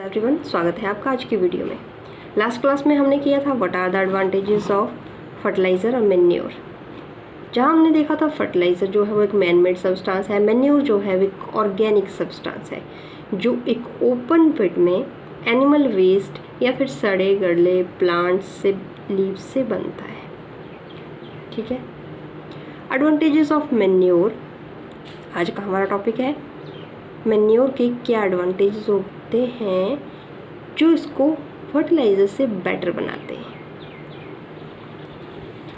Everyone, स्वागत है आपका आज की वीडियो में। लास्ट क्लास में हमने किया था what are the advantages of fertiliser और मैन्योर, जहां हमने देखा था फर्टिलाइज़र जो है वो एक मैन मेड सब्सटेंस है, मैन्योर जो है वो एक ऑर्गेनिक सब्सटेंस है जो एक ओपन पिट में एनिमल वेस्ट या फिर सड़े गड़ले प्लांट्स से लीव्स से बनता है। ठीक है, एडवांटेजेस ऑफ मैन्योर आज का हमारा टॉपिक है। मैन्योर के क्या एडवांटेजेस होते हैं जो इसको फर्टिलाइज़र से बेटर बनाते हैं।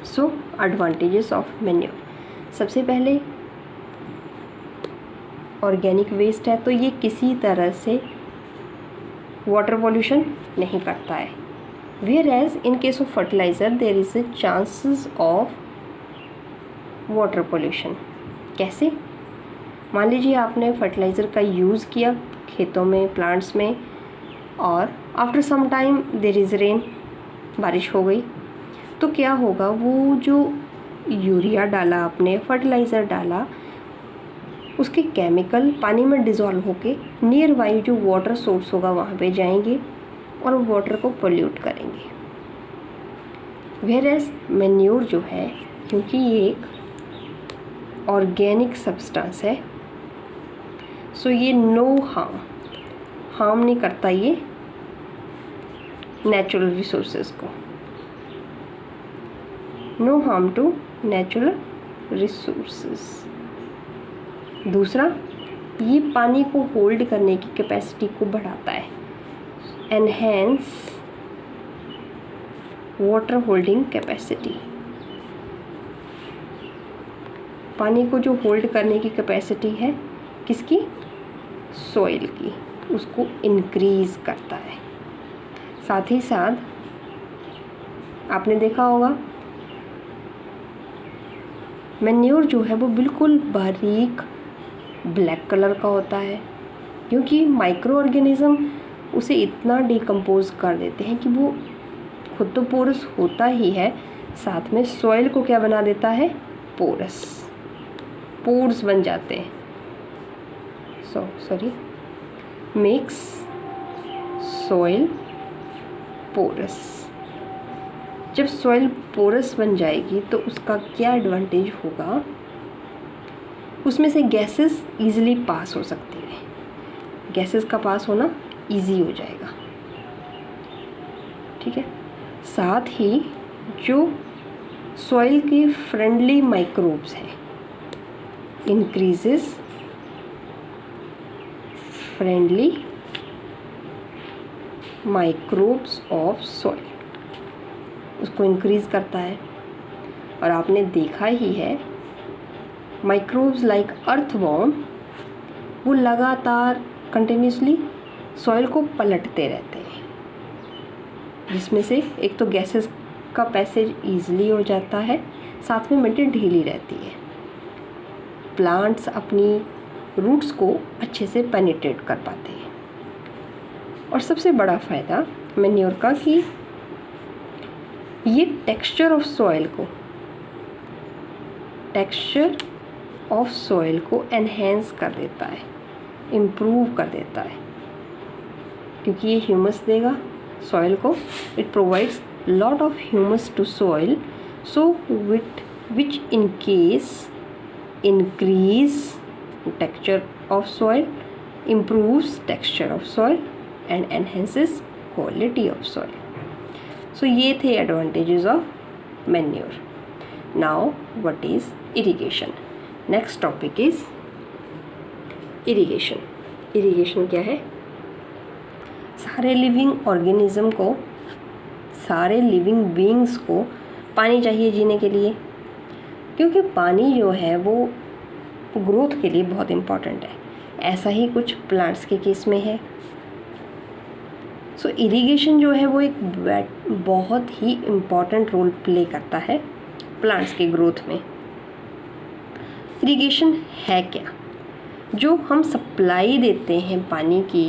सो एडवांटेजेस ऑफ मैन्योर, सबसे पहले ऑर्गेनिक वेस्ट है तो ये किसी तरह से वाटर पॉल्यूशन नहीं करता है। Whereas in case of fertiliser there is a chances of water pollution. कैसे? मान लीजिए आपने फर्टिलाइज़र का यूज़ किया खेतों में, प्लांट्स में, और after some time there is rain, बारिश हो गई, तो क्या होगा, वो जो यूरिया डाला आपने, फर्टिलाइज़र डाला, उसके केमिकल पानी में डिज़ोल्व होके नियर बाई जो वाटर सोर्स होगा वहाँ पे जाएंगे और वाटर को पोल्यूट करेंगे। वेयर एज मैन्योर जो है, क्योंकि ये एक ऑर्गेनिक सब्सटेंस है, सो ये नो हार्म नहीं करता ये नेचुरल रिसोर्सेज को, no harm to natural resources. दूसरा, ये पानी को होल्ड करने की कैपेसिटी को बढ़ाता है, एनहेंस वाटर होल्डिंग कैपेसिटी। पानी को जो होल्ड करने की कैपेसिटी है किसकी? सॉइल की, उसको इंक्रीज़ करता है। साथ ही साथ आपने देखा होगा मैन्योर जो है वो बिल्कुल बारीक ब्लैक कलर का होता है, क्योंकि माइक्रो ऑर्गेनिज़म उसे इतना डिकम्पोज कर देते हैं कि वो खुद तो पोरस होता ही है, साथ में सॉइल को क्या बना देता है? पोरस, पोर्स बन जाते हैं। Makes soil porous. जब सॉइल पोरस बन जाएगी तो उसका क्या एडवांटेज होगा? उसमें से गैसेस इजीली पास हो सकती है, गैसेस का पास होना इजी हो जाएगा। ठीक है, साथ ही जो सॉइल के फ्रेंडली माइक्रोब्स हैं, increases friendly microbes of soil, उसको इंक्रीज़ करता है। और आपने देखा ही है माइक्रोब्स लाइक अर्थवॉर्म वो लगातार कंटिन्यूसली सॉइल को पलटते रहते हैं, जिसमें से एक तो गैसेस का पैसेज ईजिली हो जाता है, साथ में मिट्टी ढीली रहती है, प्लांट्स अपनी रूट्स को अच्छे से पेनिट्रेट कर पाते हैं। और सबसे बड़ा फ़ायदा मैन्योर का कि ये टेक्सचर ऑफ सॉइल को एनहेंस कर देता है, इम्प्रूव कर देता है, क्योंकि ये ह्यूमस देगा सॉइल को। It provides lot of humus to soil, so which in case increase texture of soil, improves texture of soil and enhances quality of soil. So ये थे advantages of manure. Now what is irrigation? Next topic is irrigation. Irrigation क्या है? सारे living organism को, सारे living beings को पानी चाहिए जीने के लिए, क्योंकि पानी जो है वो ग्रोथ के लिए बहुत इम्पॉर्टेंट है। ऐसा ही कुछ प्लांट्स के केस में है। सो इरिगेशन जो है वो एक बहुत ही इम्पॉर्टेंट रोल प्ले करता है प्लांट्स के ग्रोथ में। इरिगेशन है क्या? जो हम सप्लाई देते हैं पानी की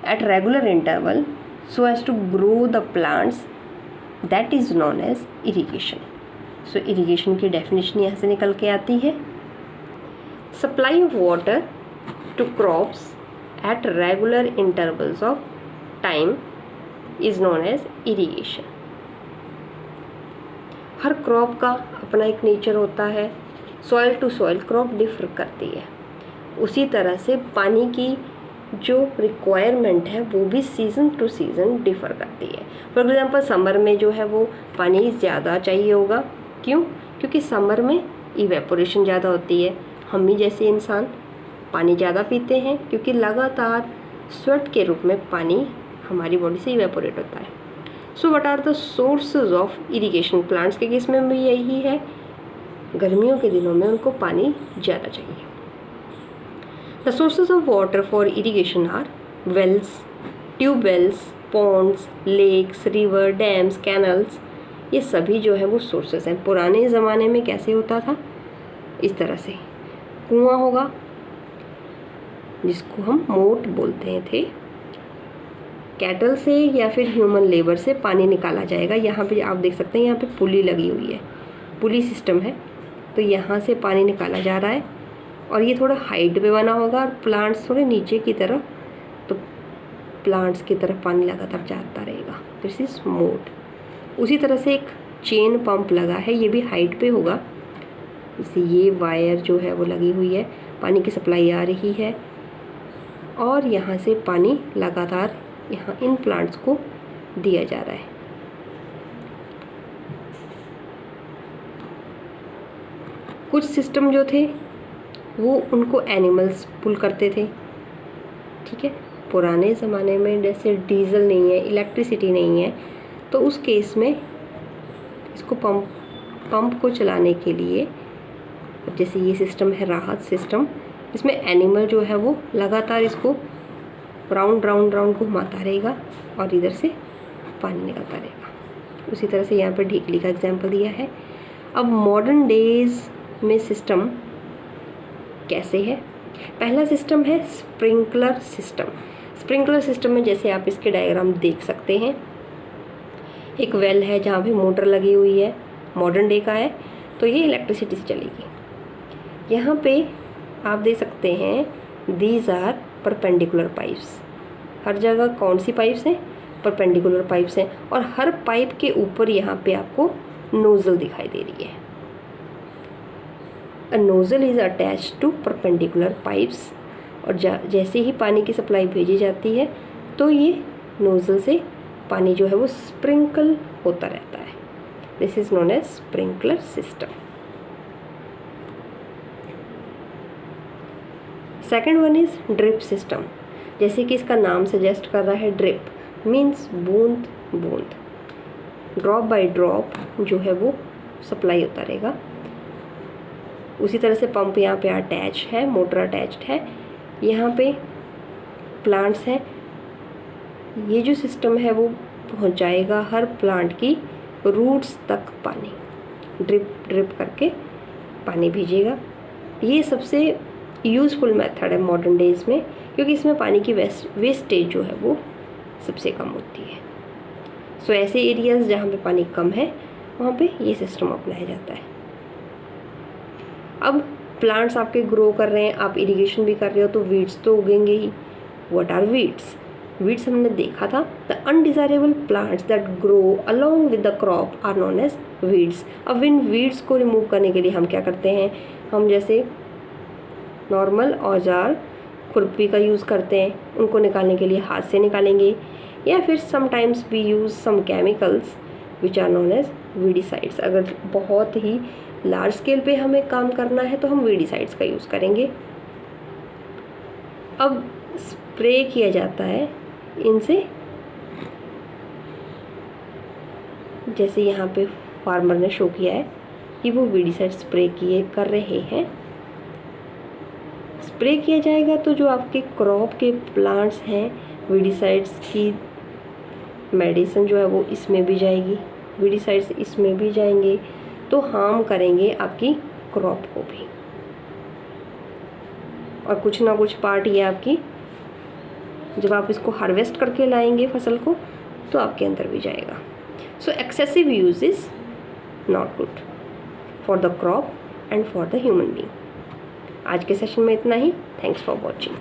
at regular interval so as to grow the plants, that is known as irrigation. So irrigation की डेफिनेशन यहाँ से निकल के आती है, supply of water to crops at regular intervals of time is known as irrigation. हर crop का अपना एक नेचर होता है, soil to soil crop differ करती है। उसी तरह से पानी की जो रिक्वायरमेंट है वो भी सीज़न टू सीज़न डिफ़र करती है। फॉर एग्ज़ाम्पल समर में जो है वो पानी ज़्यादा चाहिए होगा, क्यों? क्योंकि समर में इवेपोरेशन ज़्यादा होती है। हम भी जैसे इंसान पानी ज़्यादा पीते हैं क्योंकि लगातार स्वेट के रूप में पानी हमारी बॉडी से इवेपोरेट होता है। So what are the sources of irrigation? Plants के केस में भी यही है, गर्मियों के दिनों में उनको पानी ज़्यादा चाहिए। The sources of water for irrigation are wells, tubewells, ponds, lakes, river, dams, canals. ये सभी जो है वो सोर्सेज हैं। पुराने ज़माने में कैसे होता था? इस तरह से कुआं होगा जिसको हम मोट बोलते थे, कैटल से या फिर ह्यूमन लेबर से पानी निकाला जाएगा। यहाँ पे आप देख सकते हैं, यहाँ पे पुली लगी हुई है, पुली सिस्टम है, तो यहाँ से पानी निकाला जा रहा है और ये थोड़ा हाइट पे बना होगा और प्लांट्स थोड़े नीचे की तरफ, तो प्लांट्स की तरफ पानी लगातार जाता रहेगा। दिस इज मोट। उसी तरह से एक चेन पंप लगा है, ये भी हाइट पे होगा। जैसे ये वायर जो है वो लगी हुई है, पानी की सप्लाई आ रही है और यहाँ से पानी लगातार यहाँ इन प्लांट्स को दिया जा रहा है। कुछ सिस्टम जो थे वो उनको एनिमल्स पुल करते थे, ठीक है। पुराने ज़माने में जैसे डीजल नहीं है, इलेक्ट्रिसिटी नहीं है, तो उस केस में इसको पंप को चलाने के लिए, जैसे ये सिस्टम है राहत सिस्टम, इसमें एनिमल जो है वो लगातार इसको राउंड राउंड राउंड घुमाता रहेगा और इधर से पानी निकलता रहेगा। उसी तरह से यहाँ पर ढीकली का एग्जांपल दिया है। अब मॉडर्न डेज में सिस्टम कैसे है? पहला सिस्टम है स्प्रिंकलर सिस्टम। स्प्रिंकलर सिस्टम में जैसे आप इसके डायग्राम देख सकते हैं, एक वेल है जहाँ पे मोटर लगी हुई है, मॉडर्न डे का है, तो ये इलेक्ट्रिसिटी से चलेगी। यहाँ पे आप देख सकते हैं दीज आर परपेंडिकुलर पाइप्स। हर जगह कौन सी पाइप्स हैं? परपेंडिकुलर पाइप्स हैं, और हर पाइप के ऊपर यहाँ पे आपको नोज़ल दिखाई दे रही है। A nozzle is attached to perpendicular pipes, और जैसे ही पानी की सप्लाई भेजी जाती है तो ये नोज़ल से पानी जो है वो स्प्रिंकल होता रहता है। This is known as sprinkler system. Second one is drip system. जैसे कि इसका नाम सजेस्ट कर रहा है, ड्रिप मीन्स बूंद बूंद, ड्रॉप बाय ड्रॉप जो है वो सप्लाई होता रहेगा। उसी तरह से पंप यहाँ पे अटैच है, मोटर अटैच्ड है, यहाँ पे प्लांट्स हैं। ये जो सिस्टम है वो पहुँचाएगा हर प्लांट की रूट्स तक पानी, ड्रिप ड्रिप करके पानी भेजेगा। ये सबसे यूज़फुल मेथड है मॉडर्न डेज़ में, क्योंकि इसमें पानी की वेस्टेज जो है वो सबसे कम होती है। सो ऐसे एरियाज़ जहाँ पे पानी कम है वहाँ पे ये सिस्टम अपनाया जाता है। अब प्लांट्स आपके ग्रो कर रहे हैं, आप इरिगेशन भी कर रहे हो, तो वीड्स तो उगेंगे ही। What are weeds? वीड्स हमने देखा था, the undesirable plants that grow along with the crop are known as weeds. अब इन वीड्स को रिमूव करने के लिए हम क्या करते हैं? हम जैसे नॉर्मल औजार खुरपी का यूज़ करते हैं, उनको निकालने के लिए हाथ से निकालेंगे, या फिर sometimes we use some chemicals which are known as weedicides. अगर बहुत ही लार्ज स्केल पे हमें काम करना है तो हम वीडिसाइड्स का यूज़ करेंगे। अब स्प्रे किया जाता है इनसे, जैसे यहाँ पे फार्मर ने शो किया है कि वो वीडिसाइड स्प्रे कर रहे हैं। स्प्रे किया जाएगा तो जो आपके क्रॉप के प्लांट्स हैं, वीडिसाइड्स की मेडिसिन जो है वो इसमें भी जाएगी, वीडिसाइड्स इसमें भी जाएंगे, तो हार्म करेंगे आपकी क्रॉप को भी। और कुछ ना कुछ पार्ट ये आपकी, जब आप इसको हार्वेस्ट करके लाएंगे फसल को, तो आपके अंदर भी जाएगा। सो excessive use is not good for the crop and for the human being. आज के सेशन में इतना ही। Thanks for watching.